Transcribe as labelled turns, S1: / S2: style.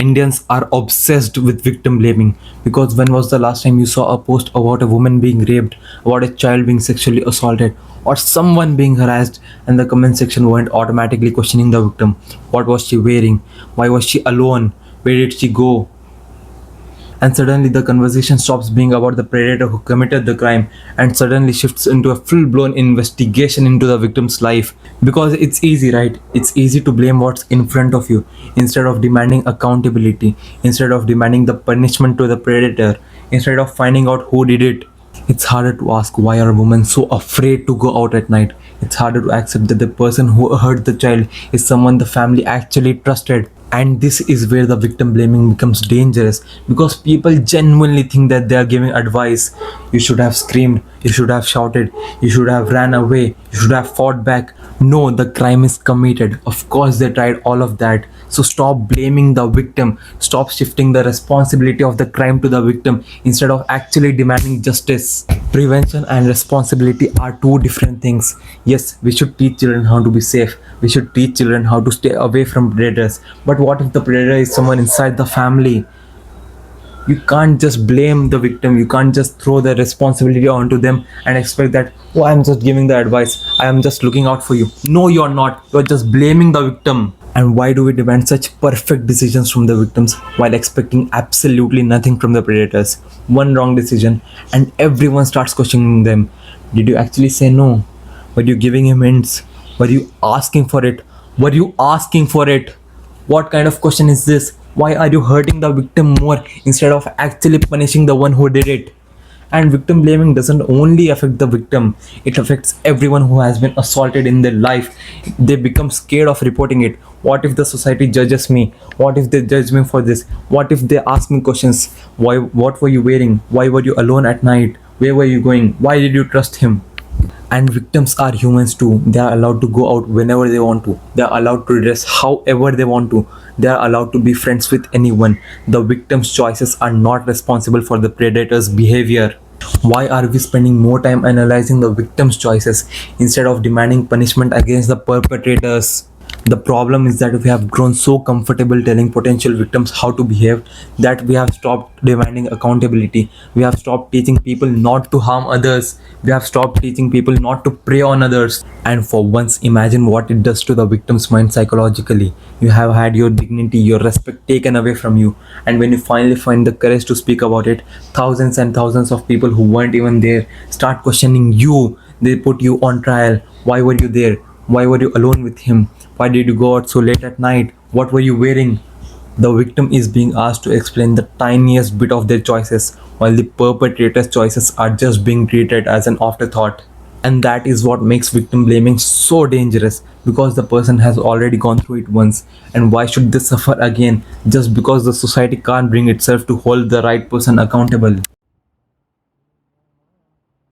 S1: Indians are obsessed with victim blaming because when was the last time you saw a post about a woman being raped, about a child being sexually assaulted, or someone being harassed, and the comment section weren't automatically questioning the victim? What was she wearing? Why was she alone? Where did she go? And suddenly the conversation stops being about the predator who committed the crime and suddenly shifts into a full-blown investigation into the victim's life. Because it's easy, right? It's easy to blame what's in front of you instead of demanding accountability, instead of demanding the punishment to the predator, instead of finding out who did it. It's harder to ask why are women so afraid to go out at night. It's harder to accept that the person who hurt the child is someone the family actually trusted. And this is where the victim blaming becomes dangerous because people genuinely think that they are giving advice. You should have screamed, you should have shouted, you should have ran away, you should have fought back. No, the crime is committed. Of course, they tried all of that. So stop blaming the victim. Stop shifting the responsibility of the crime to the victim instead of actually demanding justice. Prevention and responsibility are two different things. Yes, we should teach children how to be safe. We should teach children how to stay away from predators. But what if the predator is someone inside the family? You can't just blame the victim. You can't just throw the responsibility onto them and expect that, oh, I'm just giving the advice. I am just looking out for you. No, you're not. You're just blaming the victim. And why do we demand such perfect decisions from the victims while expecting absolutely nothing from the predators? One wrong decision and everyone starts questioning them. Did you actually say no? Were you giving him hints? Were you asking for it? Were you asking for it? What kind of question is this? Why are you hurting the victim more instead of actually punishing the one who did it? And victim blaming doesn't only affect the victim, it affects everyone who has been assaulted in their life. They become scared of reporting it. What if the society judges me? What if they judge me for this? What if they ask me questions? Why? What were you wearing? Why were you alone at night? Where were you going? Why did you trust him? And victims are humans too. They are allowed to go out whenever they want to. They are allowed to dress however they want to. They are allowed to be friends with anyone. The victim's choices are not responsible for the predator's behavior. Why are we spending more time analyzing the victim's choices instead of demanding punishment against the perpetrators? The problem is that we have grown so comfortable telling potential victims how to behave that we have stopped demanding accountability. We have stopped teaching people not to harm others. We have stopped teaching people not to prey on others. And for once, imagine what it does to the victim's mind psychologically. You have had your dignity, your respect taken away from you. And when you finally find the courage to speak about it, thousands and thousands of people who weren't even there start questioning you. They put you on trial. Why were you there? Why were you alone with him? Why did you go out so late at night? What were you wearing? The victim is being asked to explain the tiniest bit of their choices, while the perpetrator's choices are just being treated as an afterthought. And that is what makes victim blaming so dangerous because the person has already gone through it once. And why should they suffer again just because the society can't bring itself to hold the right person accountable?